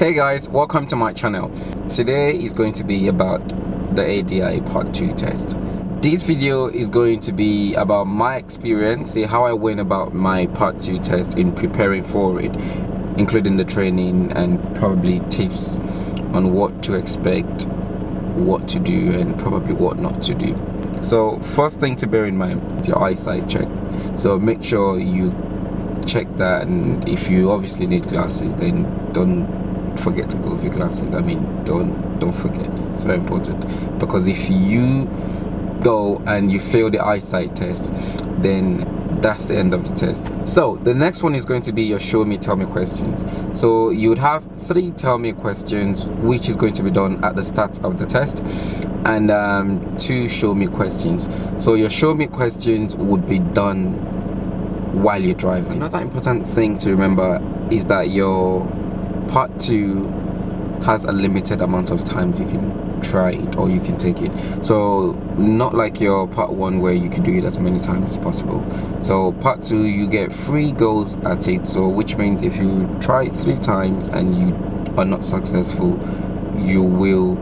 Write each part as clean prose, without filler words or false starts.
Hey guys, welcome to my channel. Today is going to be about the ADI Part 2 test. This video is going to be about my experience, how I went about my Part 2 test in preparing for it, including the training and probably tips on what to expect, what to do, and probably what not to do. So first thing to bear in mind is your eyesight check. So make sure you check that, and if you obviously need glasses, then don't forget to go with your glasses. I mean, don't forget. It's very important, because if you go and you fail the eyesight test, then that's the end of the test. So the next one is going to be your show me tell me questions. So you would have 3 tell me questions, which is going to be done at the start of the test, and 2 show me questions. So your show me questions would be done while you're driving. Another important thing to remember is that your Part 2 has a limited amount of times you can try it or you can take it. So not like your Part 1 where you can do it as many times as possible. So Part 2, you get 3 goes at it, so which means if you try it 3 times and you are not successful, you will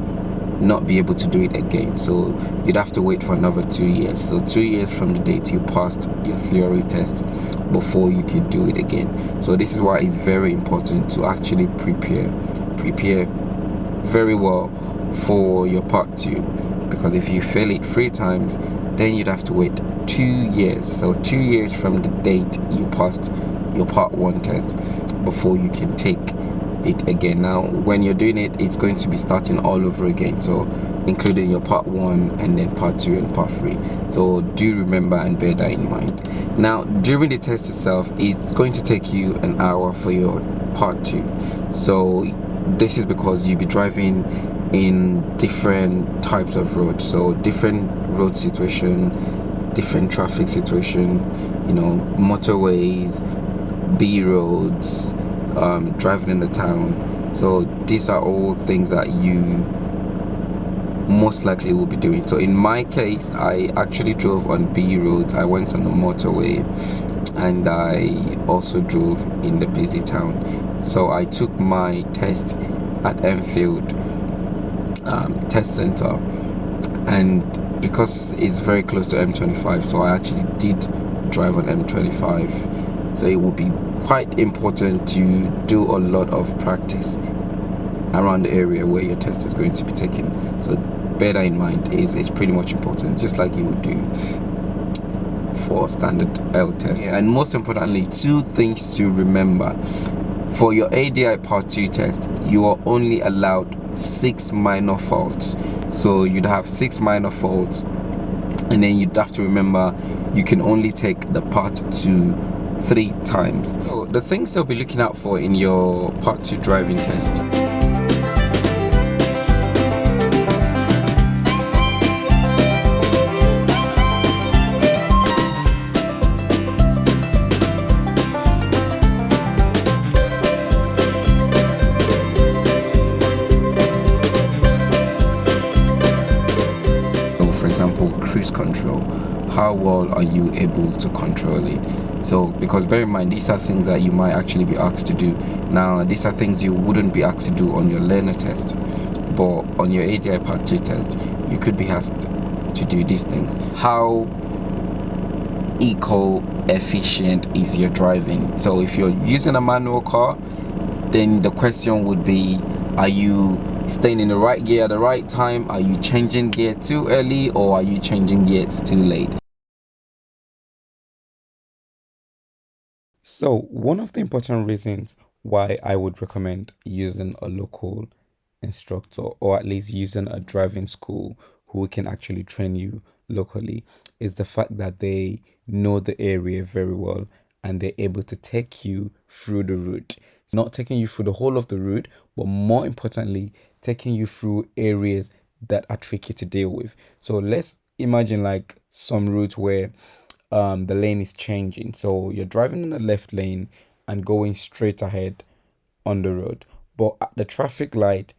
not be able to do it again. So you'd have to wait for another 2 years. So 2 years from the date you passed your theory test before you can do it again. So this is why it's very important to actually prepare very well for your Part 2, because if you fail it 3 times, then you'd have to wait 2 years. So 2 years from the date you passed your Part 1 test before you can take it again. Now when you're doing it, it's going to be starting all over again, so including your Part 1 and then Part 2 and Part 3. So do remember and bear that in mind. Now during the test itself, it's going to take you an hour for your Part 2. So this is because you'll be driving in different types of roads, so different road situation, different traffic situation, you know, motorways, B roads, driving in the town. So these are all things that you most likely will be doing. So in my case, I actually drove on B roads, I went on the motorway, and I also drove in the busy town. So I took my test at Enfield test center, and because it's very close to M25, so I actually did drive on M25. So it will be quite important to do a lot of practice around the area where your test is going to be taken. So bear that in mind. It's pretty much important, just like you would do for standard L test. And most importantly, 2 things to remember. For your ADI Part 2 test, you are only allowed 6 minor faults. So you'd have 6 minor faults, and then you'd have to remember you can only take the Part 2 3 times. So the things you'll be looking out for in your Part 2 driving test. For example, cruise control. How well are you able to control it? So because bear in mind, these are things that you might actually be asked to do. Now these are things you wouldn't be asked to do on your learner test, but on your ADI Part 2 test you could be asked to do these things. How eco-efficient is your driving? So if you're using a manual car, then the question would be, are you staying in the right gear at the right time? Are you changing gear too early, or are you changing gears too late? So one of the important reasons why I would recommend using a local instructor, or at least using a driving school who can actually train you locally, is the fact that they know the area very well and they're able to take you through the route. Not taking you through the whole of the route, but more importantly, taking you through areas that are tricky to deal with. So let's imagine like some route where the lane is changing. So you're driving in the left lane and going straight ahead on the road, but at the traffic light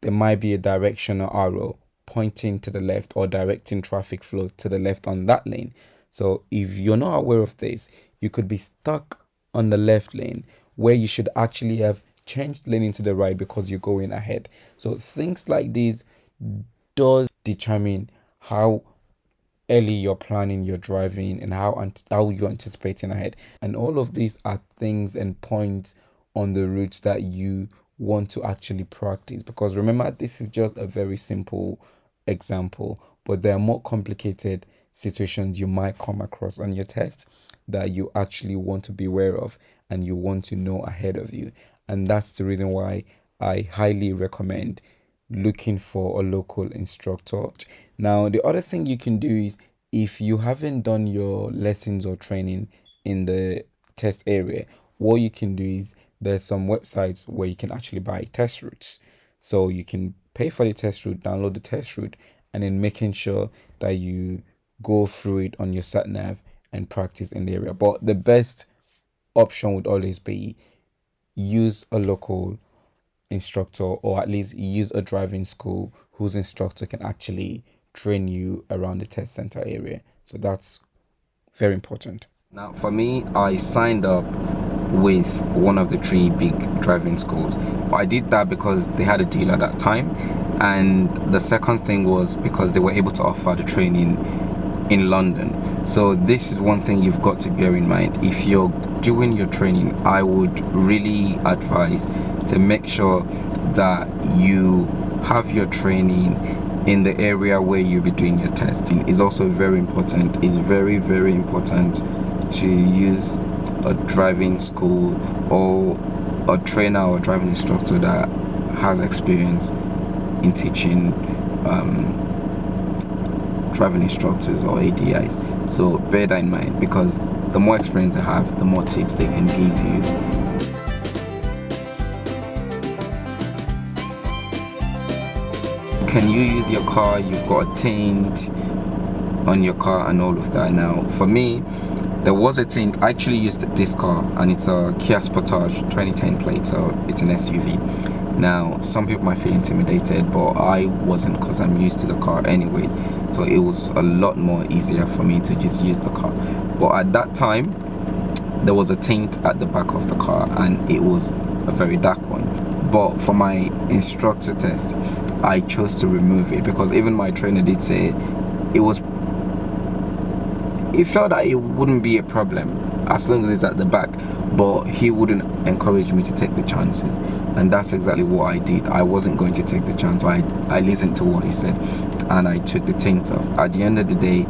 there might be a directional arrow pointing to the left or directing traffic flow to the left on that lane. So if you're not aware of this, you could be stuck on the left lane where you should actually have changed leaning to the right because you're going ahead. So things like this does determine how early you're planning your driving and how you're anticipating ahead. And all of these are things and points on the routes that you want to actually practice, because remember, this is just a very simple example, but there are more complicated situations you might come across on your test that you actually want to be aware of and you want to know ahead of you. And that's the reason why I highly recommend looking for a local instructor. Now, the other thing you can do is, if you haven't done your lessons or training in the test area, what you can do is, there's some websites where you can actually buy test routes. So you can pay for the test route, download the test route, and then making sure that you go through it on your Satnav and practice in the area. But the best option would always be use a local instructor, or at least use a driving school whose instructor can actually train you around the test center area. So that's very important. Now, for me, I signed up with one of the 3 big driving schools. I did that because they had a deal at that time, and the second thing was because they were able to offer the training in London. So this is one thing you've got to bear in mind. If you're doing your training, I would really advise to make sure that you have your training in the area where you'll be doing your testing. Is also very important. It's very, very important to use a driving school or a trainer or driving instructor that has experience in teaching driving instructors or ADIs. So bear that in mind, because the more experience they have, the more tips they can give you. Can you use your car? You've got a tint on your car and all of that. Now, for me, there was a tint. I actually used this car, and it's a Kia Sportage 2010 plate, so it's an SUV. Now, some people might feel intimidated, but I wasn't, because I'm used to the car anyways. So it was a lot more easier for me to just use the car. But at that time, there was a tint at the back of the car, and it was a very dark one. But for my instructor test, I chose to remove it, because even my trainer did say he felt that it wouldn't be a problem as long as it's at the back, but he wouldn't encourage me to take the chances. And that's exactly what I did. I wasn't going to take the chance. I listened to what he said, and I took the tint off. At the end of the day,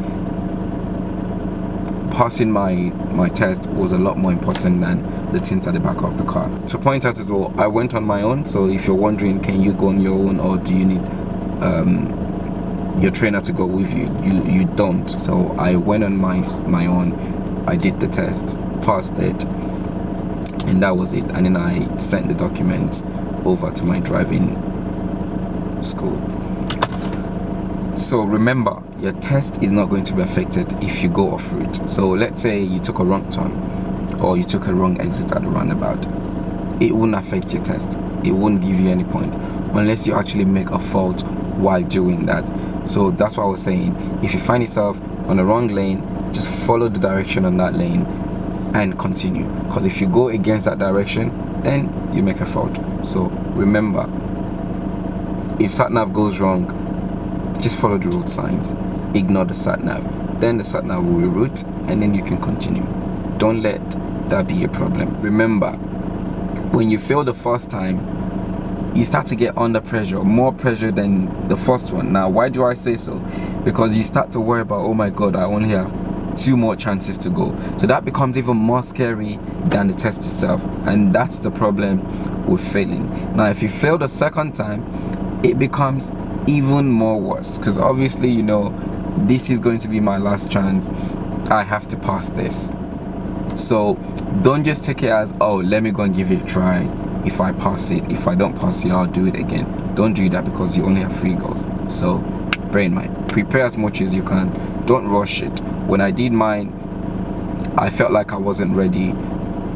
passing my test was a lot more important than the tint at the back of the car. To point out as well, I went on my own. So if you're wondering, can you go on your own, or do you need your trainer to go with you? You don't. So I went on my own. I did the test, passed it, and that was it. And then I sent the documents over to my driving school. So remember, your test is not going to be affected if you go off route. So let's say you took a wrong turn, or you took a wrong exit at the roundabout. It wouldn't affect your test. It wouldn't give you any point unless you actually make a fault while doing that. So that's what I was saying. If you find yourself on the wrong lane, just follow the direction on that lane and continue. Because if you go against that direction, then you make a fault. So remember, if Satnav goes wrong, just follow the road signs. Ignore the Satnav. Then the Satnav will reroute, and then you can continue. Don't let that be a problem. Remember, when you fail the first time, you start to get under pressure, more pressure than the first one. Now, why do I say so? Because you start to worry about, oh my God, I only have 2 more chances to go. So that becomes even more scary than the test itself. And that's the problem with failing. Now, if you fail the second time, it becomes even more worse, because obviously, you know, this is going to be my last chance. I have to pass this. So don't just take it as, oh, let me go and give it a try. If I pass it, if I don't pass it, I'll do it again. Don't do that, because you only have 3 goals. So bear in mind, prepare as much as you can. Don't rush it. When I did mine, I felt like I wasn't ready.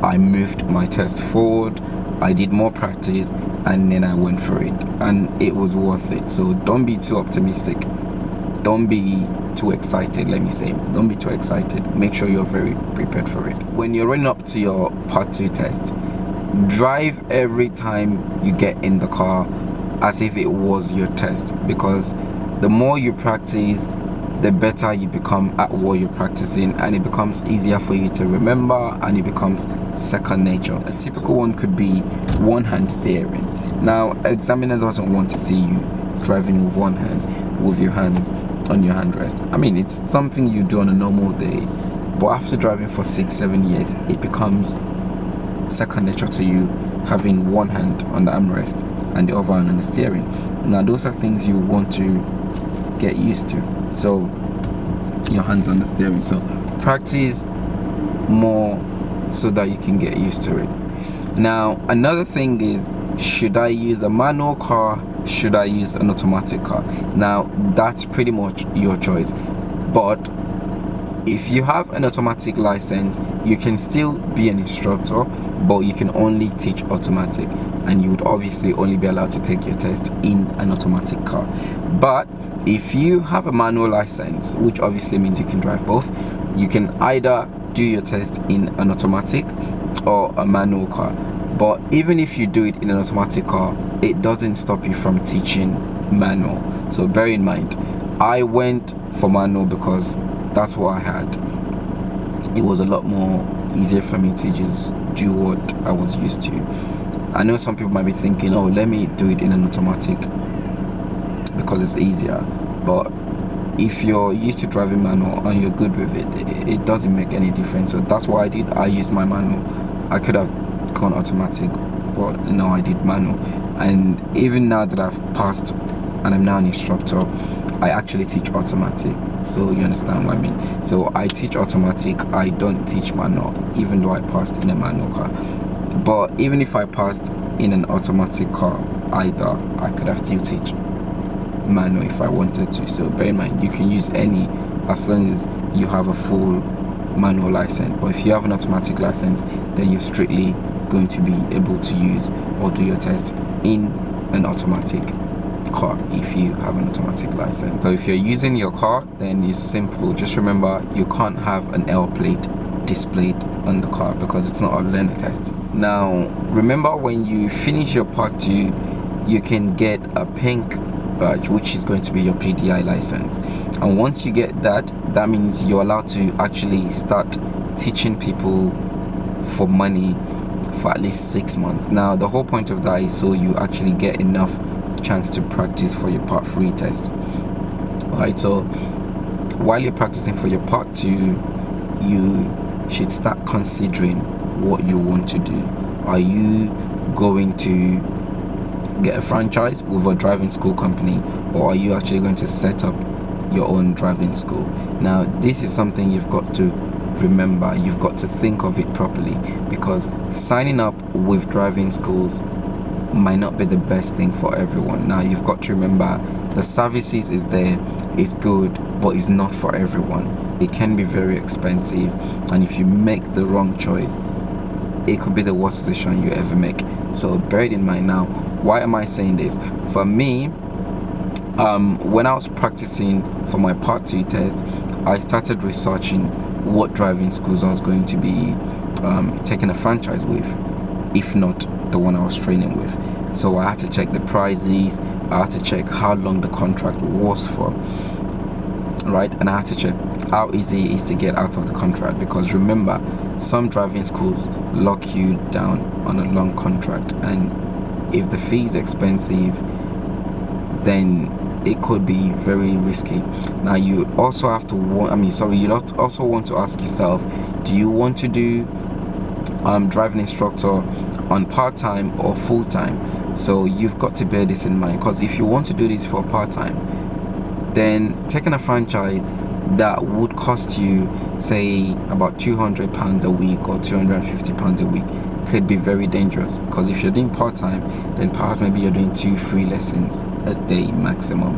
I moved my test forward. I did more practice, and then I went for it, and it was worth it. So don't be too optimistic. Don't be too excited, let me say. Don't be too excited. Make sure you're very prepared for it. When you're running up to your part 2 test, drive every time you get in the car as if it was your test, because the more you practice, the better you become at what you're practicing, and it becomes easier for you to remember, and it becomes second nature. A typical one could be one hand steering. Now, examiner doesn't want to see you driving with one hand, with your hands on your handrest. I mean, it's something you do on a normal day, but after driving for 6-7 years, it becomes second nature to you, having one hand on the armrest and the other hand on the steering. Now, those are things you want to get used to. So your hands on the steering. So practice more so that you can get used to it. Now, another thing is, should I use a manual car? Should I use an automatic car? Now, that's pretty much your choice. But if you have an automatic license, you can still be an instructor, but you can only teach automatic, and you would obviously only be allowed to take your test in an automatic car. But if you have a manual license, which obviously means you can drive both, you can either do your test in an automatic or a manual car. But even if you do it in an automatic car, it doesn't stop you from teaching manual. So bear in mind, I went for manual because that's what I had. It was a lot more easier for me to just do what I was used to. I know some people might be thinking, oh, let me do it in an automatic because it's easier. But if you're used to driving manual and you're good with it, it doesn't make any difference. So that's what I did. I used my manual. I could have gone automatic, but no, I did manual. And even now that I've passed and I'm now an instructor, I actually teach automatic. So you understand what I mean. So I teach automatic, I don't teach manual, even though I passed in a manual car. But even if I passed in an automatic car either, I could have still teach manual if I wanted to. So bear in mind, you can use any as long as you have a full manual license. But if you have an automatic license, then you're strictly going to be able to use or do your test in an automatic car if you have an automatic license. So if you're using your car, then it's simple. Just remember, you can't have an L plate displayed on the car because it's not a learner test. Now, remember, when you finish your part 2, you can get a pink badge, which is going to be your PDI license. And once you get that, that means you're allowed to actually start teaching people for money for at least 6 months. Now, the whole point of that is so you actually get enough chance to practice for your part 3 test. Alright, so while you're practicing for your part 2, you should start considering what you want to do. Are you going to get a franchise with a driving school company, or are you actually going to set up your own driving school? Now, this is something you've got to remember. You've got to think of it properly, because signing up with driving schools might not be the best thing for everyone. Now, you've got to remember, the services is there, it's good, but it's not for everyone. It can be very expensive, and if you make the wrong choice, it could be the worst decision you ever make. So bear it in mind. Now, why am I saying this? For me, when I was practicing for my part 2 test, I started researching what driving schools I was going to be taking a franchise with, if not the one I was training with. So I had to check the prices, I had to check how long the contract was for, right? And I had to check how easy it is to get out of the contract, because remember, some driving schools lock you down on a long contract, and if the fee is expensive, then it could be very risky. Now, you also have to you also want to ask yourself, do you want to do driving instructor on part-time or full-time? So you've got to bear this in mind, because if you want to do this for part-time, then taking a franchise that would cost you, say, about £200 a week or £250 a week could be very dangerous. Because if you're doing part-time, then perhaps maybe you're doing 2-3 lessons a day maximum,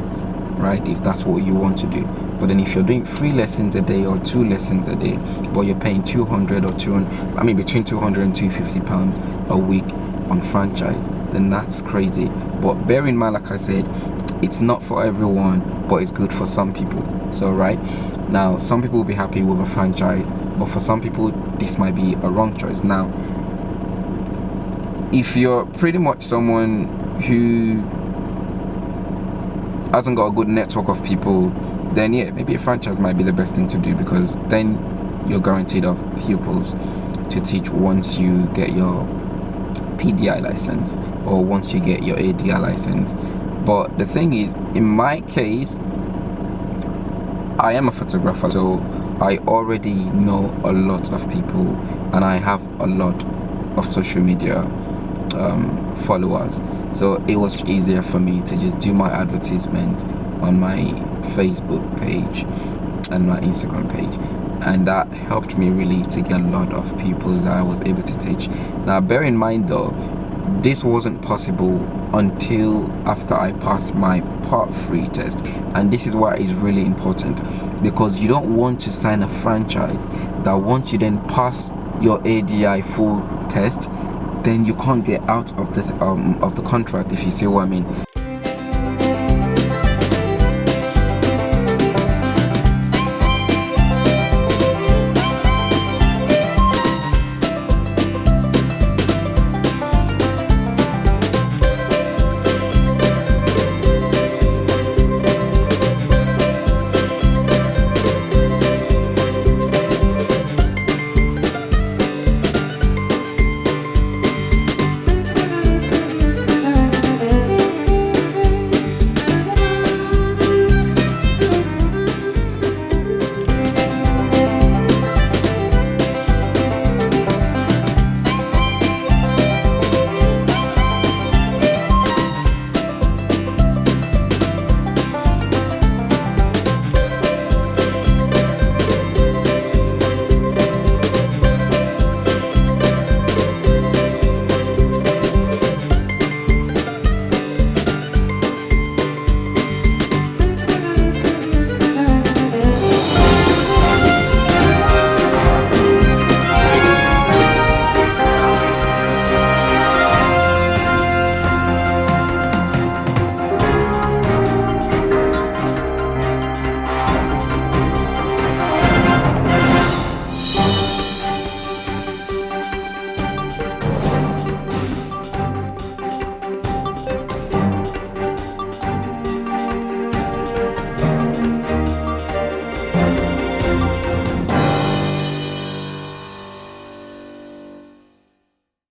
right? If that's what you want to do. But then if you're doing 3 lessons a day or 2 lessons a day, but you're paying between £200 and £250 a week on franchise, then that's crazy. But bear in mind, like I said, it's not for everyone, but it's good for some people. So right now, some people will be happy with a franchise, but for some people this might be a wrong choice. Now, if you're pretty much someone who hasn't got a good network of people, then yeah, maybe a franchise might be the best thing to do, because then you're guaranteed of pupils to teach once you get your PDI license or once you get your ADI license. But the thing is, in my case, I am a photographer, so I already know a lot of people and I have a lot of social media followers, so it was easier for me to just do my advertisements on my Facebook page and my Instagram page, and that helped me really to get a lot of pupils that I was able to teach. Now bear in mind though, this wasn't possible until after I passed my Part 3 test, and this is why it's really important, because you don't want to sign a franchise that once you then pass your ADI full test, then you can't get out of the contract, if you see what I mean.